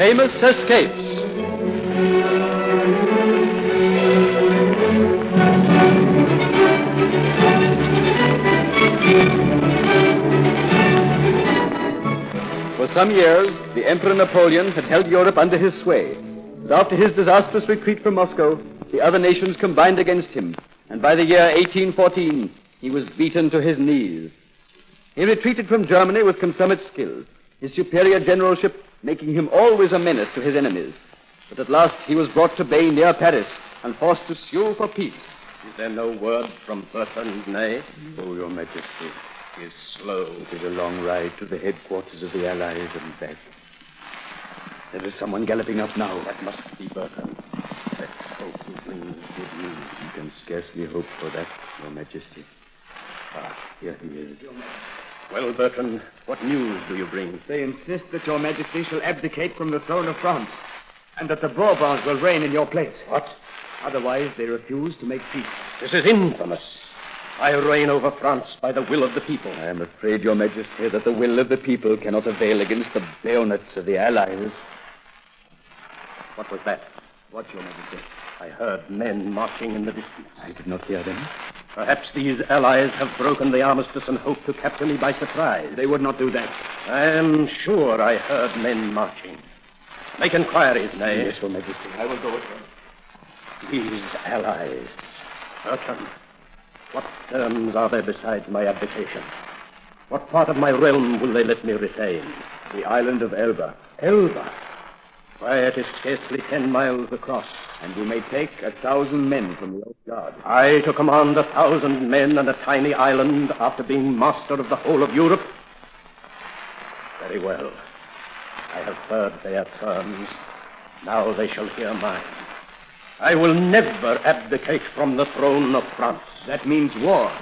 Famous Escapes. For some years, the Emperor Napoleon had held Europe under his sway. But after his disastrous retreat from Moscow, the other nations combined against him, and by the year 1814, he was beaten to his knees. He retreated from Germany with consummate skill, his superior generalship making him always a menace to his enemies. But at last he was brought to bay near Paris and forced to sue for peace. Is there no word from Bertrand Ney? Oh, Your Majesty. He is slow. It is a long ride to the headquarters of the Allies and back. There is someone galloping up now. That must be Bertrand. Let's hope he brings good news. You can scarcely hope for that, Your Majesty. Here he is. Well, Bertrand, what news do you bring? They insist that Your Majesty shall abdicate from the throne of France, and that the Bourbons will reign in your place. What? Otherwise, they refuse to make peace. This is infamous. I reign over France by the will of the people. I am afraid, Your Majesty, that the will of the people cannot avail against the bayonets of the Allies. What was that? What, Your Majesty? I heard men marching in the distance. I did not hear them. Perhaps these allies have broken the armistice and hope to capture me by surprise. They would not do that. I am sure I heard men marching. Make inquiries, Ney. Yes, Your Majesty. I will go with them. These allies. Bertrand, what terms are there besides my abdication? What part of my realm will they let me retain? The island of Elba. Elba? Why, it is scarcely 10 miles across. And you may take 1,000 men from the old guard. I to command 1,000 men on a tiny island after being master of the whole of Europe? Very well. I have heard their terms. Now they shall hear mine. I will never abdicate from the throne of France. That means war.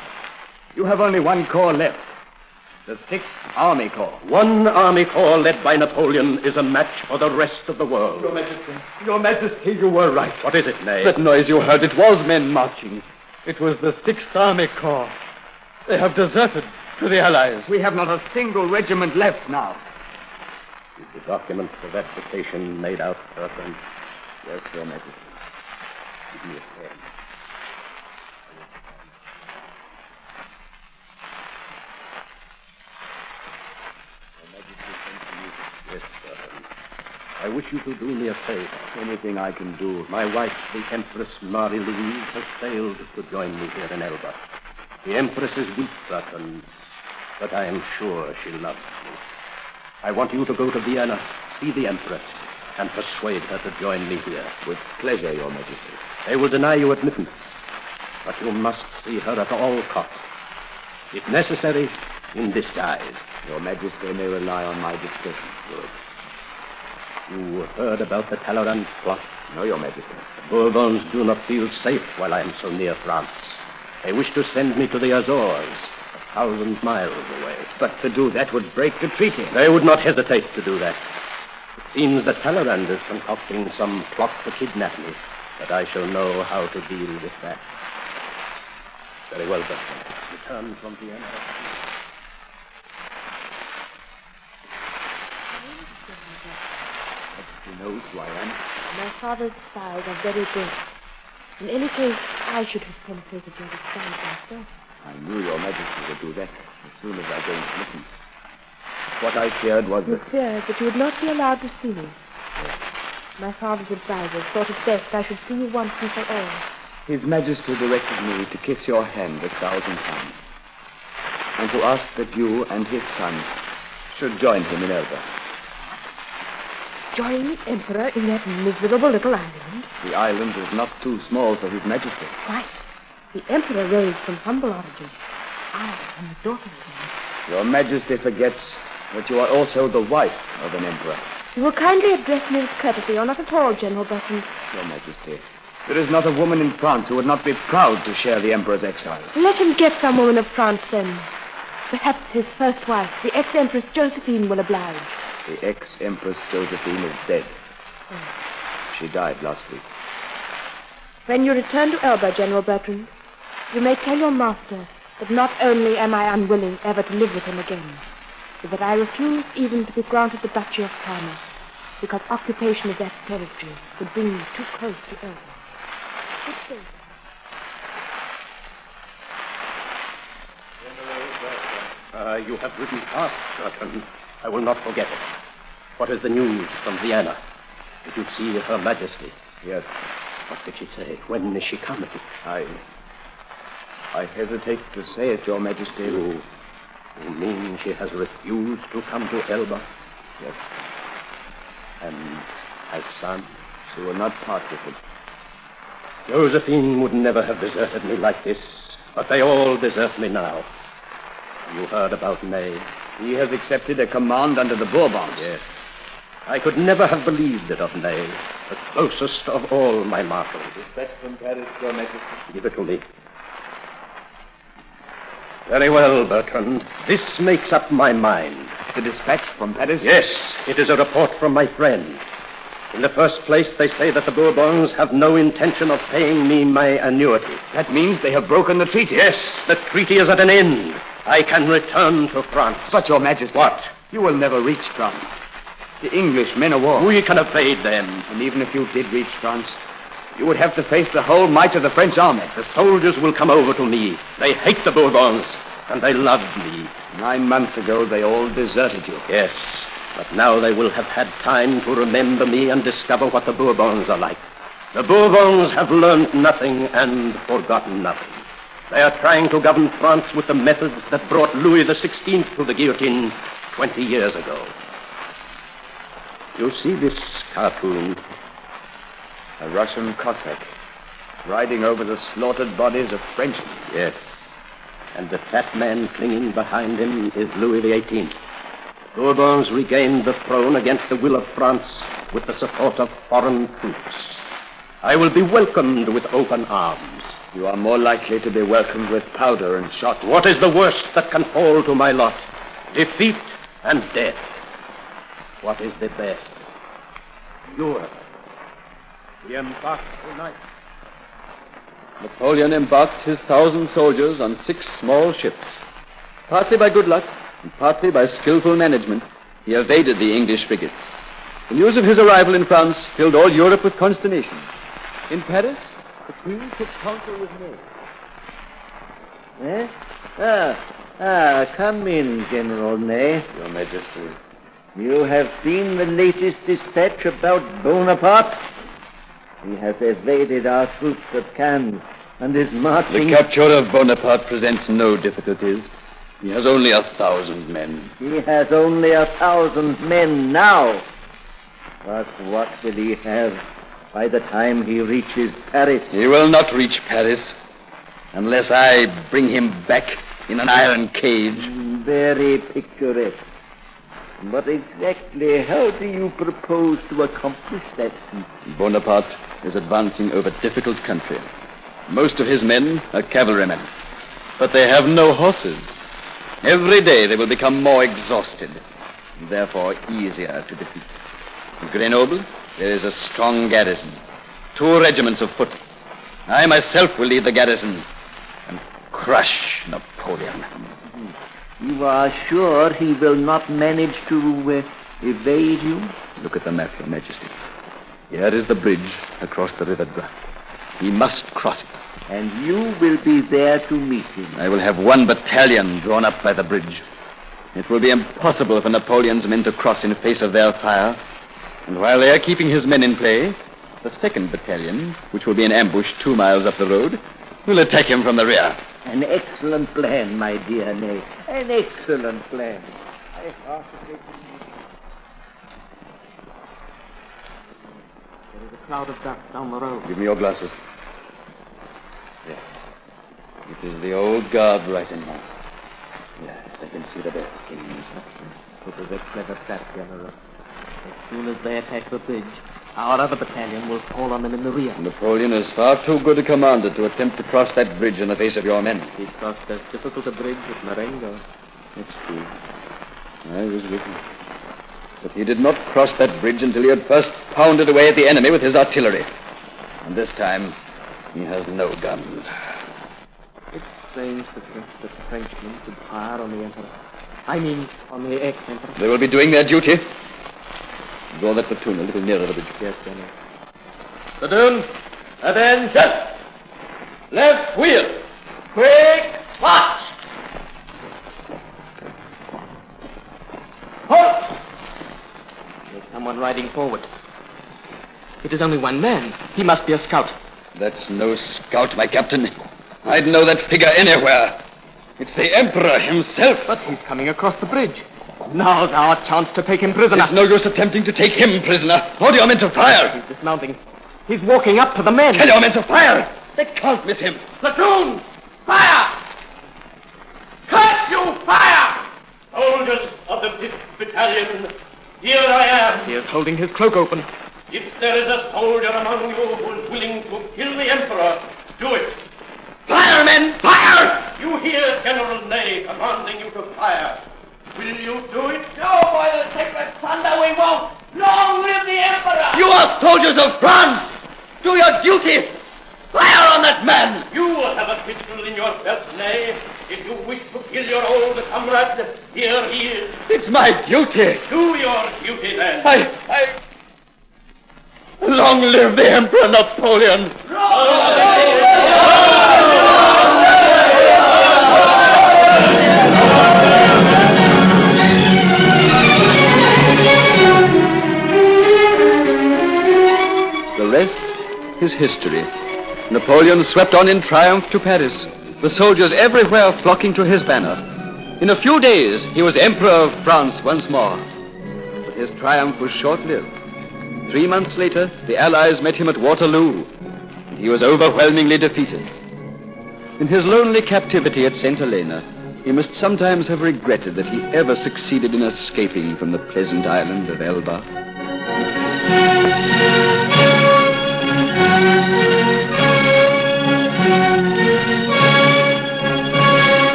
You have only one corps left. The 6th Army Corps. One army corps led by Napoleon is a match for the rest of the world. Your Majesty, you were right. What is it, Ney? That noise you heard, it was men marching. It was the 6th Army Corps. They have deserted to the Allies. We have not a single regiment left now. Is the document of abdication made out, Bertrand? Yes, Your Majesty. Give me a pen. Yes, Bertrand. I wish you to do me a favor. Anything I can do. My wife, the Empress Marie-Louise, has failed to join me here in Elba. The Empress is weak, Bertrand, but I am sure she loves me. I want you to go to Vienna, see the Empress, and persuade her to join me here. With pleasure, Your Majesty. They will deny you admittance, but you must see her at all costs. If necessary, in disguise. Your Majesty may rely on my discretion. Good. You heard about the Talleyrand plot? No, Your Majesty. The Bourbons do not feel safe while I am so near France. They wish to send me to the Azores, 1,000 miles away. But to do that would break the treaty. They would not hesitate to do that. It seems that Talleyrand is concocting some plot to kidnap me, but I shall know how to deal with that. Very well, Bertrand. Return from Vienna. She knows who I am. My father's spies are very good. In any case, I should have penetrated your disguise myself. I knew Your Majesty would do that as soon as I gained admittance. What I feared was You that... feared that you would not be allowed to see me. My father's advisers thought it best I should see you once and for all. His Majesty directed me to kiss your hand 1,000 times, and to ask that you and his son should join him in Elba. Join the Emperor in that miserable little island? The island is not too small for His Majesty. Quite. The Emperor raised from humble origin. I am the daughter of him. Your Majesty forgets that you are also the wife of an emperor. You will kindly address me with courtesy, or not at all, General Bertrand. Your Majesty, there is not a woman in France who would not be proud to share the emperor's exile. Let him get some woman of France, then. Perhaps his first wife, the ex-Empress Josephine, will oblige. The ex-Empress Josephine is dead. She died last week. When you return to Elba, General Bertrand, you may tell your master that not only am I unwilling ever to live with him again, but that I refuse even to be granted the Duchy of Parma. because occupation of that territory would bring you too close to Elba. Good say. You have ridden fast, Bertrand. I will not forget it. What is the news from Vienna? Did you see Her Majesty? Yes. What did she say? When is she coming? I hesitate to say it, Your Majesty. You mean she has refused to come to Elba? Yes. And has son? She will not part with him. Josephine would never have deserted me like this, but they all desert me now. You heard about Ney? He has accepted a command under the Bourbons. Yes. I could never have believed it of Ney, the closest of all my marshals. Respect from Paris, Your Majesty. Give it to me. Very well, Bertrand. This makes up my mind. The dispatch from Paris? Yes, it is a report from my friend. In the first place, they say that the Bourbons have no intention of paying me my annuity. That means they have broken the treaty. Yes, the treaty is at an end. I can return to France. But, Your Majesty... What? You will never reach France. The English men of war. We can evade them. And even if you did reach France, you would have to face the whole might of the French army. The soldiers will come over to me. They hate the Bourbons, and they loved me. 9 months ago, they all deserted you. Yes, but now they will have had time to remember me and discover what the Bourbons are like. The Bourbons have learned nothing and forgotten nothing. They are trying to govern France with the methods that brought Louis XVI to the guillotine 20 years ago. You see this cartoon? A Russian Cossack riding over the slaughtered bodies of Frenchmen. Yes. And the fat man clinging behind him is Louis XVIII. Bourbons regained the throne against the will of France with the support of foreign troops. I will be welcomed with open arms. You are more likely to be welcomed with powder and shot. What is the worst that can fall to my lot? Defeat and death. What is the best? Europe. We embark tonight. Napoleon embarked his 1,000 soldiers on 6 small ships. Partly by good luck and partly by skillful management, he evaded the English frigates. The news of his arrival in France filled all Europe with consternation. In Paris, the Queen took counsel with Ney. Come in, General Ney. Your Majesty. You have seen the latest dispatch about Bonaparte? He has evaded our troops at Cannes and is marching... The capture of Bonaparte presents no difficulties. He has only 1,000 men. He has only 1,000 men now. But what will he have by the time he reaches Paris? He will not reach Paris unless I bring him back in an iron cage. Very picturesque. But exactly how do you propose to accomplish that feat? Bonaparte is advancing over difficult country. Most of his men are cavalrymen, but they have no horses. Every day they will become more exhausted, and therefore easier to defeat. In Grenoble, there is a strong garrison, 2 regiments of foot. I myself will lead the garrison and crush Napoleon. You are sure he will not manage to evade you? Look at the map, Your Majesty. Here is the bridge across the River Dra. He must cross it. And you will be there to meet him. I will have 1 battalion drawn up by the bridge. It will be impossible for Napoleon's men to cross in face of their fire. And while they are keeping his men in play, the 2nd battalion, which will be in ambush 2 miles up the road, will attack him from the rear. An excellent plan, my dear Ney. An excellent plan. I heartily believe. There is a cloud of dust down the road. Give me your glasses. Yes. It is the old guard right in there. Yes, I can see the bearskins. It was a clever trap, General. As soon as they attack the bridge, our other battalion will fall on them in the rear. Napoleon is far too good a commander to attempt to cross that bridge in the face of your men. He crossed as difficult a bridge at Marengo. That's true. I was with him. But he did not cross that bridge until he had first pounded away at the enemy with his artillery. And this time, he has no guns. It's strange that the Frenchmen should fire on the Emperor. I mean, on the ex-Emperor. They will be doing their duty. Draw that platoon a little nearer the bridge. Yes, General. Platoon, attention! Left wheel! Quick march! Halt! There's someone riding forward. It is only one man. He must be a scout. That's no scout, my captain. I'd know that figure anywhere. It's the Emperor himself. But he's coming across the bridge. Now's our chance to take him prisoner. There's no use attempting to take him prisoner. Order your men to fire. He's dismounting. He's walking up to the men. Tell your men to fire. They can't miss him. Platoon, fire! Cut, you fire! Soldiers of the 5th Battalion, here I am. He is holding his cloak open. If there is a soldier among you who is willing to kill the Emperor, do it. Fire, men, fire! You hear General Ney commanding you to fire. Will you do it? No, by the sacred thunder, we won't! Long live the Emperor! You are soldiers of France. Do your duty. Fire on that man. You have a pistol in your belt, Ney. If you wish to kill your old comrade, here he is. It's my duty. Do your duty, then. Long live the Emperor Napoleon. The rest is history. Napoleon swept on in triumph to Paris, the soldiers everywhere flocking to his banner. In a few days, he was Emperor of France once more. But his triumph was short-lived. 3 months later, the Allies met him at Waterloo, and he was overwhelmingly defeated. In his lonely captivity at St. Helena, he must sometimes have regretted that he ever succeeded in escaping from the pleasant island of Elba.